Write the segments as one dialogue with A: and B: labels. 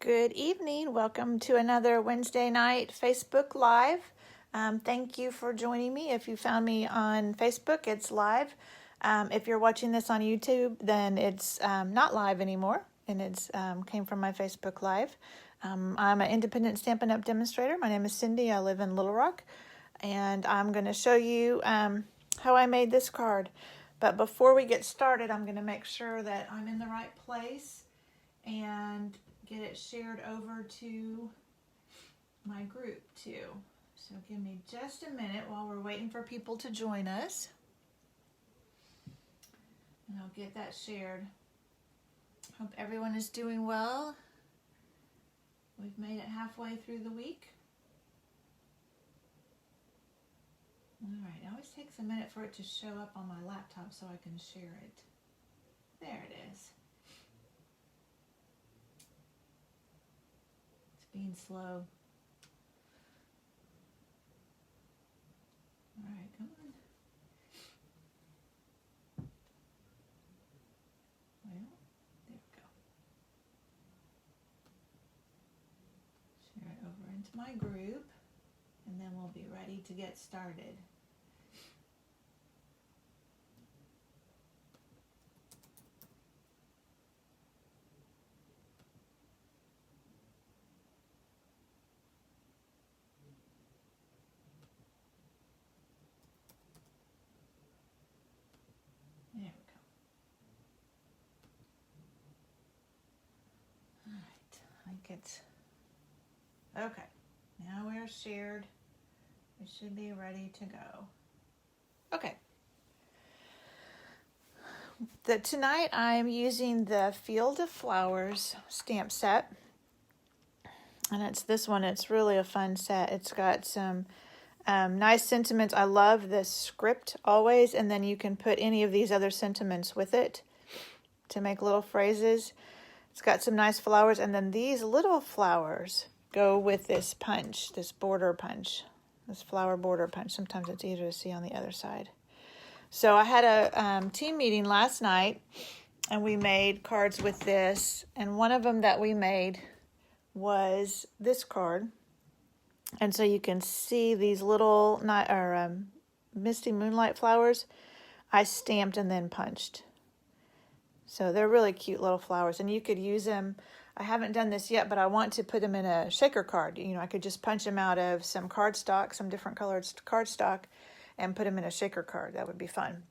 A: Good evening. Welcome to another Wednesday night Facebook Live. Thank you for joining me. If you found me on Facebook, it's live. If you're watching this on YouTube, then it's not live anymore, and it's came from my Facebook Live. I'm an independent Stampin' Up! Demonstrator. My name is Cindy. I live in Little Rock, and I'm going to show you how I made this card. But before we get started, I'm going to make sure that I'm in the right place and get it shared over to my group too. So give me just a minute while we're waiting for people to join us. And I'll get that shared. Hope everyone is doing well. We've made it halfway through the week. All right, it always takes a minute for it to show up on my laptop so I can share it. There it is. Being slow. All right, come on. Well, there we go. Share it over into my group, and then we'll be ready to get started. There we go. All right, I think it's okay. Now we're shared. We should be ready to go. Okay. Tonight I'm using the Field of Flowers stamp set. And it's this one. It's really a fun set. It's got some nice sentiments. I love this script always, and then you can put any of these other sentiments with it to make little phrases. It's got some nice flowers, and then these little flowers go with this punch, this border punch, this flower border punch. Sometimes it's easier to see on the other side. So I had a team meeting last night, and we made cards with this, and one of them that we made was this card. And so you can see these little misty moonlight flowers I stamped and then punched. So they're really cute little flowers, and you could use them. I haven't done this yet, but I want to put them in a shaker card. You know, I could just punch them out of some cardstock, some different colored cardstock, and put them in a shaker card. That would be fun.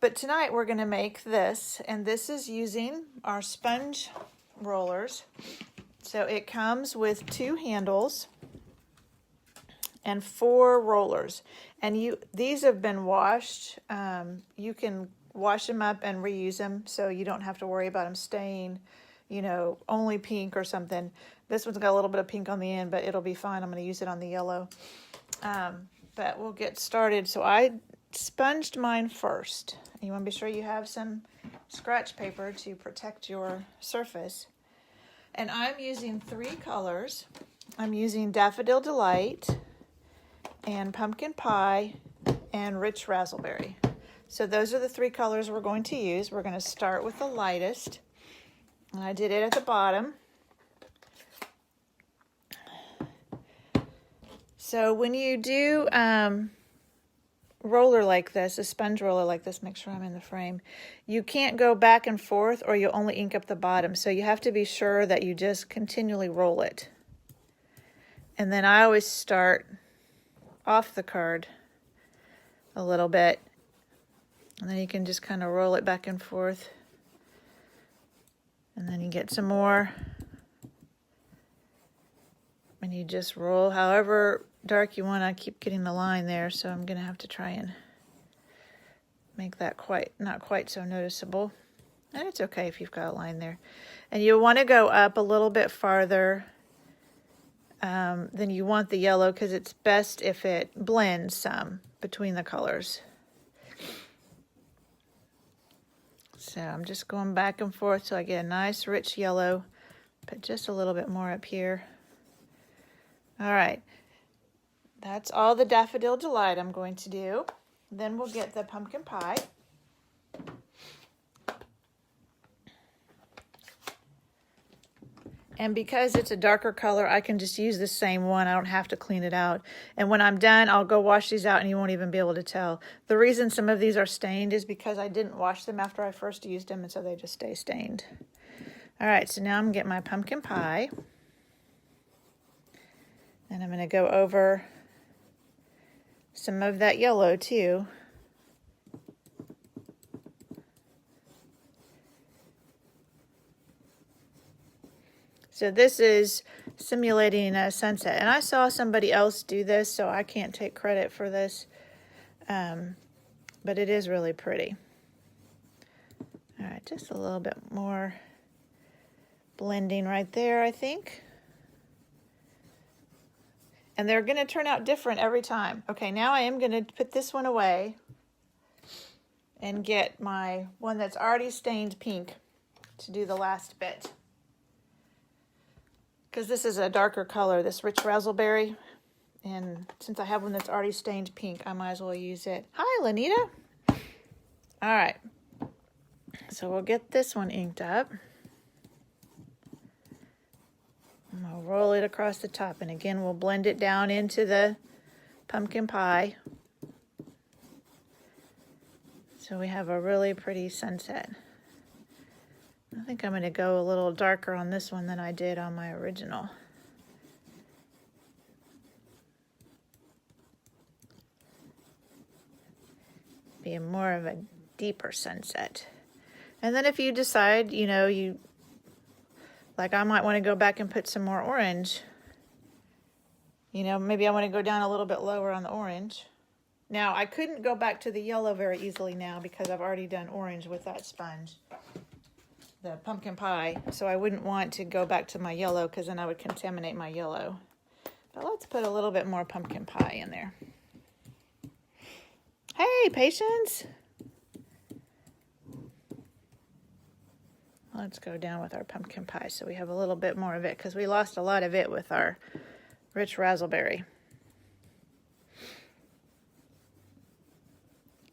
A: But tonight we're going to make this, and this is using our sponge rollers. So it comes with 2 handles and 4 rollers. And these have been washed. You can wash them up and reuse them, so you don't have to worry about them staying, only pink or something. This one's got a little bit of pink on the end, but it'll be fine. I'm going to use it on the yellow. But we'll get started. So I sponged mine first. You want to be sure you have some scratch paper to protect your surface. And I'm using 3 colors. I'm using Daffodil Delight and Pumpkin Pie and Rich Razzleberry. So those are the 3 colors we're going to use. We're going to start with the lightest. And I did it at the bottom. So when you do roller like this, a sponge roller like this, make sure I'm in the frame, you can't go back and forth or you'll only ink up the bottom. So you have to be sure that you just continually roll it. And then I always start off the card a little bit, and then you can just kind of roll it back and forth, and then you get some more, and you just roll however dark you want. I keep getting the line there, so I'm gonna have to try and make that not quite so noticeable. And it's okay if you've got a line there. And you want to go up a little bit farther than you want the yellow, because it's best if it blends some between the colors. So I'm just going back and forth till I get a nice rich yellow. Put just a little bit more up here. All right. That's all the Daffodil Delight I'm going to do. Then we'll get the Pumpkin Pie. And because it's a darker color, I can just use the same one. I don't have to clean it out. And when I'm done, I'll go wash these out and you won't even be able to tell. The reason some of these are stained is because I didn't wash them after I first used them, and so they just stay stained. All right, so now I'm gonna get my pumpkin pie. And I'm gonna go over some of that yellow too. So this is simulating a sunset. And I saw somebody else do this, so I can't take credit for this. But it is really pretty. All right, just a little bit more blending right there, I think. And they're going to turn out different every time. Okay, now I am going to put this one away and get my one that's already stained pink to do the last bit. Because this is a darker color, this rich razzleberry. And since I have one that's already stained pink, I might as well use it. Hi, Lanita. All right. So we'll get this one inked up. And I'll roll it across the top. And again, we'll blend it down into the pumpkin pie. So we have a really pretty sunset. I think I'm going to go a little darker on this one than I did on my original. Be more of a deeper sunset. And then if you decide, you know, like I might want to go back and put some more orange. You know, maybe I want to go down a little bit lower on the orange. Now, I couldn't go back to the yellow very easily now because I've already done orange with that sponge. The pumpkin pie, so I wouldn't want to go back to my yellow because then I would contaminate my yellow. But let's put a little bit more pumpkin pie in there. Hey, Patience! Let's go down with our pumpkin pie so we have a little bit more of it because we lost a lot of it with our rich razzleberry.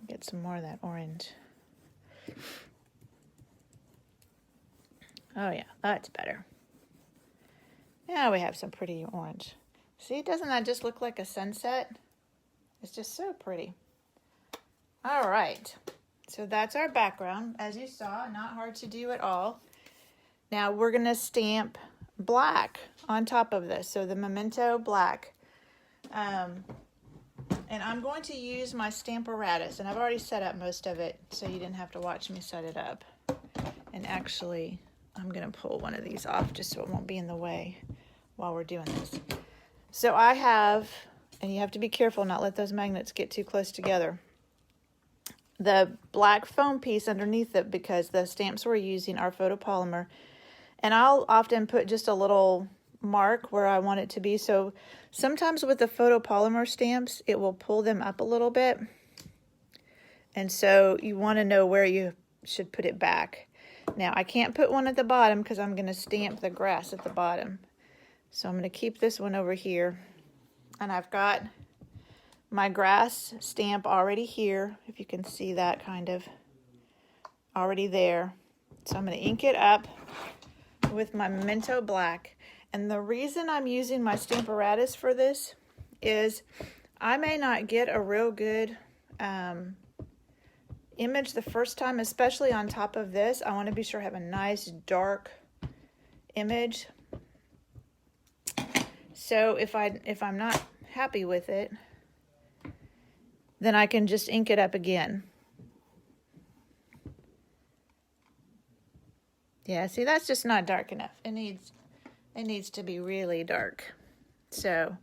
A: Get some more of that orange. Oh yeah, that's better. Now we have some pretty orange. See, doesn't that just look like a sunset? It's just so pretty. All right, so that's our background. As you saw, not hard to do at all. Now we're gonna stamp black on top of this. So the Memento black. And I'm going to use my Stamparatus, and I've already set up most of it, so you didn't have to watch me set it up. And actually, I'm going to pull one of these off just so it won't be in the way while we're doing this. So I have, and you have to be careful not let those magnets get too close together, the black foam piece underneath it because the stamps we're using are photopolymer. And I'll often put just a little mark where I want it to be. So sometimes with the photopolymer stamps, it will pull them up a little bit. And so you want to know where you should put it back. Now, I can't put one at the bottom because I'm going to stamp the grass at the bottom. So I'm going to keep this one over here. And I've got my grass stamp already here, if you can see that kind of already there. So I'm going to ink it up with my Memento black. And the reason I'm using my Stamparatus for this is I may not get a real good image the first time, especially on top of this. I want to be sure I have a nice dark image. So if I'm not happy with it, then I can just ink it up again. Yeah, see, that's just not dark enough. It needs to be really dark. So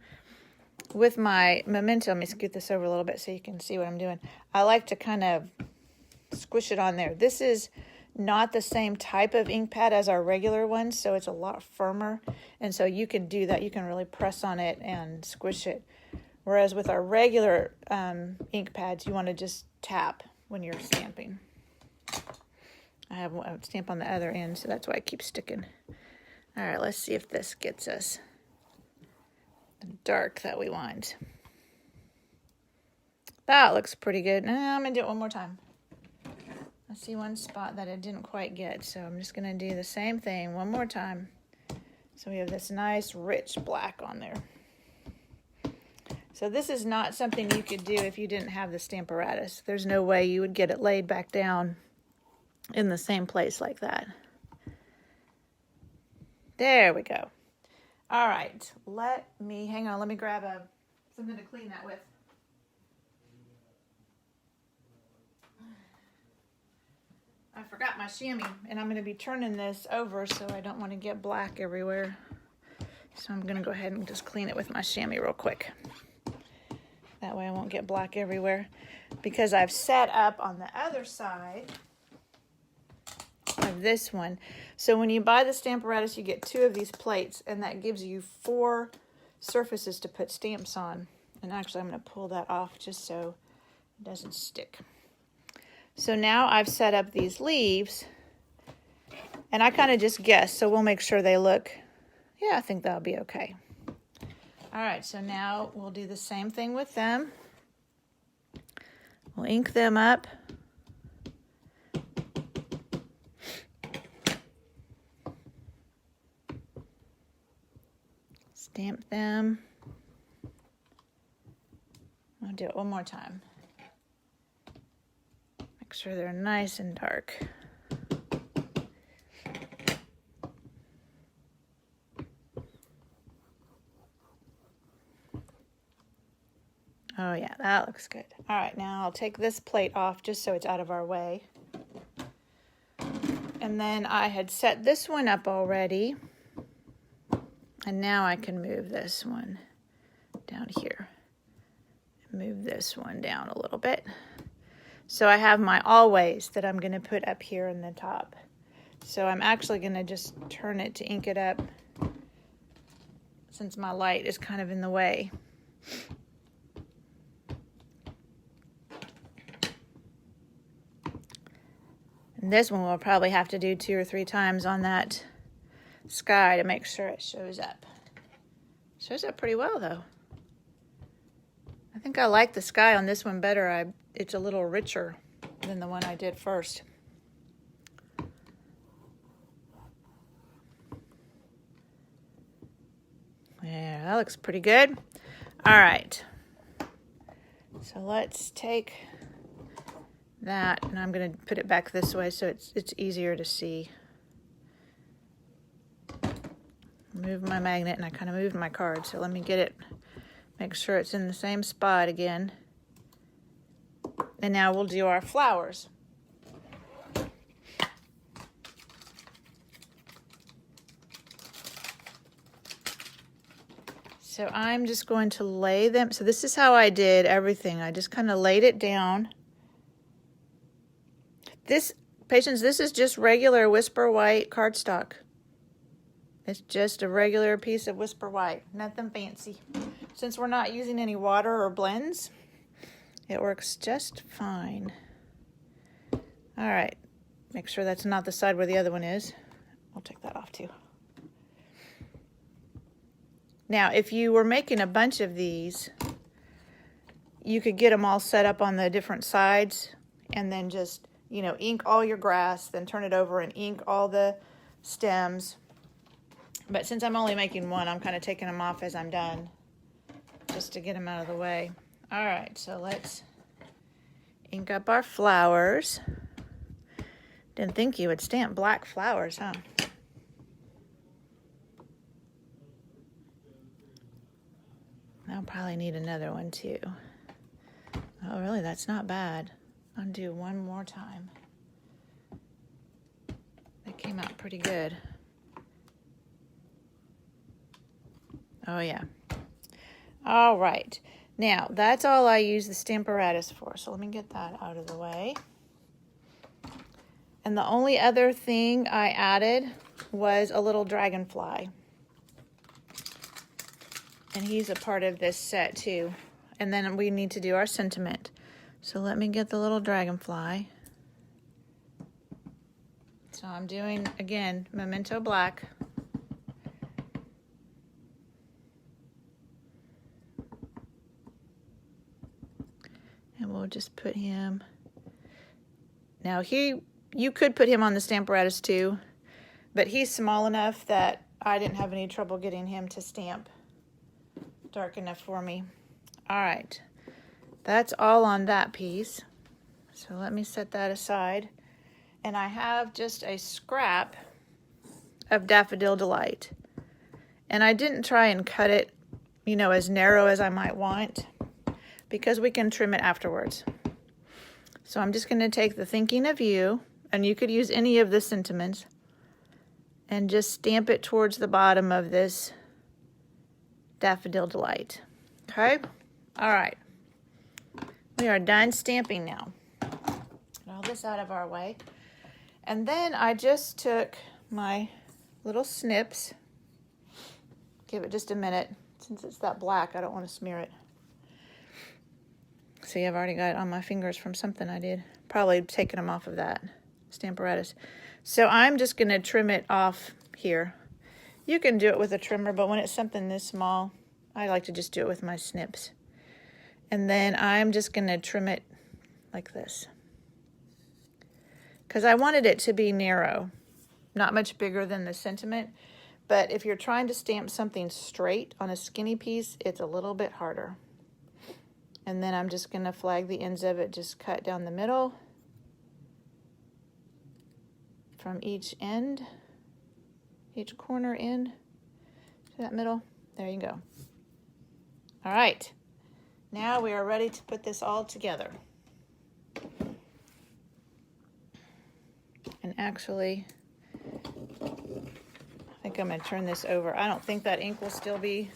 A: with my Memento, let me scoot this over a little bit so you can see what I'm doing. I like to kind of squish it on there. This is not the same type of ink pad as our regular one, so it's a lot firmer. And so you can do that. You can really press on it and squish it. Whereas with our regular ink pads, you want to just tap when you're stamping. I have a stamp on the other end, so that's why I keep sticking. All right, let's see if this gets us the dark that we want. That looks pretty good. Now I'm going to do it one more time. I see one spot that I didn't quite get, so I'm just going to do the same thing one more time. So we have this nice rich black on there. So this is not something you could do if you didn't have the Stamparatus. There's no way you would get it laid back down in the same place like that. There we go. All right, hang on, let me grab something to clean that with. I forgot my chamois, and I'm going to be turning this over, so I don't want to get black everywhere. So I'm going to go ahead and just clean it with my chamois real quick. That way I won't get black everywhere. Because I've set up on the other side of this one. So when you buy the Stamparatus, you get 2 of these plates, and that gives you 4 surfaces to put stamps on. And actually, I'm going to pull that off just so it doesn't stick. So now I've set up these leaves, and I kind of just guessed, so we'll make sure they look, yeah, I think that'll be okay. All right, so now we'll do the same thing with them. We'll ink them up. Stamp them. I'll do it one more time. Make sure they're nice and dark. Oh yeah, that looks good. All right, now I'll take this plate off just so it's out of our way. And then I had set this one up already. And now I can move this one down here. Move this one down a little bit. So I have my always that I'm going to put up here in the top. So I'm actually going to just turn it to ink it up since my light is kind of in the way. And this one we'll probably have to do 2 or 3 times on that sky to make sure it shows up. Shows up pretty well though. I think I like the sky on this one better. It's a little richer than the one I did first. Yeah, that looks pretty good. All right. So let's take that, and I'm going to put it back this way so it's easier to see. Move my magnet, and I kind of moved my card, so let me get it, make sure it's in the same spot again. And now we'll do our flowers. So I'm just going to lay them. So this is how I did everything. I just kind of laid it down. This, patients, this is just regular Whisper White cardstock. It's just a regular piece of Whisper White, nothing fancy. Since we're not using any water or blends, it works just fine. All right, make sure that's not the side where the other one is. We'll take that off too. Now, if you were making a bunch of these, you could get them all set up on the different sides and then just, you know, ink all your grass, then turn it over and ink all the stems. But since I'm only making one, I'm kind of taking them off as I'm done, just to get them out of the way. All right, so let's ink up our flowers. Didn't think you would stamp black flowers, huh? I'll probably need another one too. Oh, really? That's not bad. I'll do one more time. That came out pretty good. Oh, yeah. All right. Now, that's all I use the Stamparatus for. So let me get that out of the way. And the only other thing I added was a little dragonfly. And he's a part of this set too. And then we need to do our sentiment. So let me get the little dragonfly. So I'm doing, again, Memento Black. And we'll just put him. Now you could put him on the Stamparatus too, but he's small enough that I didn't have any trouble getting him to stamp dark enough for me. All right, that's all on that piece. So let me set that aside. And I have just a scrap of Daffodil Delight. And I didn't try and cut it, you know, as narrow as I might want, because we can trim it afterwards. So I'm just going to take the Thinking of You, and you could use any of the sentiments, and just stamp it towards the bottom of this Daffodil Delight. Okay? All right. We are done stamping now. Get all this out of our way. And then I just took my little snips. Give it just a minute. Since it's that black, I don't want to smear it. See, I've already got it on my fingers from something I did. Probably taking them off of that Stamparatus. So I'm just going to trim it off here. You can do it with a trimmer, but when it's something this small, I like to just do it with my snips. And then I'm just going to trim it like this, because I wanted it to be narrow, not much bigger than the sentiment. But if you're trying to stamp something straight on a skinny piece, it's a little bit harder. And then I'm just going to flag the ends of it, just cut down the middle from each end, each corner end to that middle. There you go. All right, now we are ready to put this all together. And actually, I think I'm going to turn this over. I don't think that ink will still be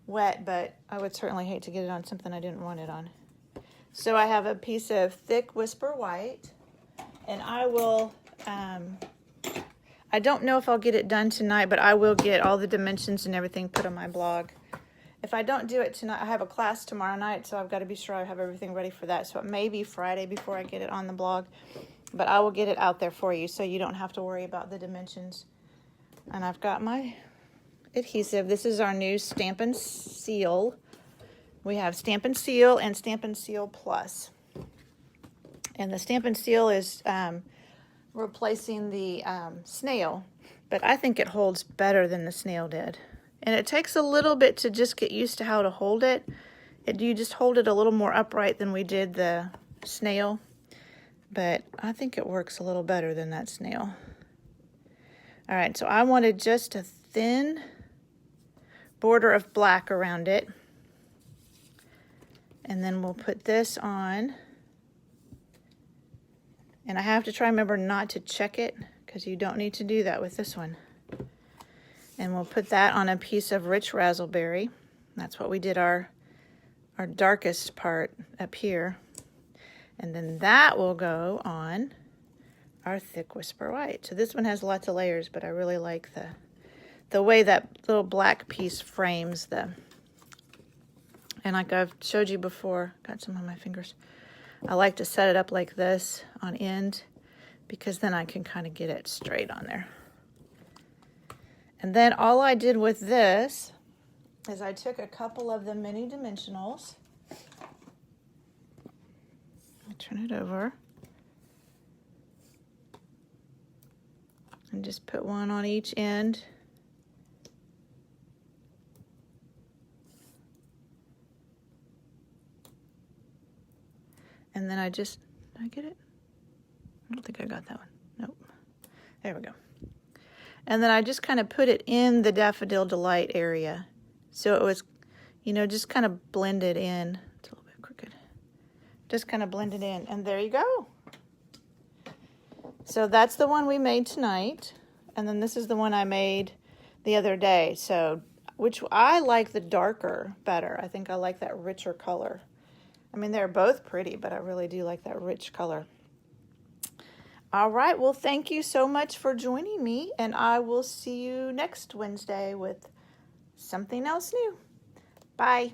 A: wet, but I would certainly hate to get it on something I didn't want it on. So I have a piece of thick Whisper White, and I will, I don't know if I'll get it done tonight, but I will get all the dimensions and everything put on my blog. If I don't do it tonight, I have a class tomorrow night, so I've got to be sure I have everything ready for that. So it may be Friday before I get it on the blog, but I will get it out there for you so you don't have to worry about the dimensions. And I've got my adhesive. This is our new Stamp and Seal. We have Stamp and Seal and Stamp and Seal Plus. And the Stamp and Seal is replacing the snail, but I think it holds better than the snail did. And it takes a little bit to just get used to how to hold it. You just hold it a little more upright than we did the snail, but I think it works a little better than that snail. All right, so I wanted just a thin border of black around it. And then we'll put this on. And I have to try and remember not to check it, because you don't need to do that with this one. And we'll put that on a piece of rich razzleberry. That's what we did our darkest part up here. And then that will go on our thick Whisper White. So this one has lots of layers, but I really like the way that little black piece frames the, and like I've showed you before, got some on my fingers, I like to set it up like this on end, because then I can kind of get it straight on there. And then all I did with this is I took a couple of the mini dimensionals. I turn it over. And just put one on each end. And then did I get it? I don't think I got that one. Nope. There we go. And then I just kind of put it in the Daffodil Delight area. So it was, just kind of blended in. It's a little bit crooked. Just kind of blended in. And there you go. So that's the one we made tonight. And then this is the one I made the other day. So, which I like the darker better. I think I like that richer color. I mean, they're both pretty, but I really do like that rich color. All right, well, thank you so much for joining me, and I will see you next Wednesday with something else new. Bye.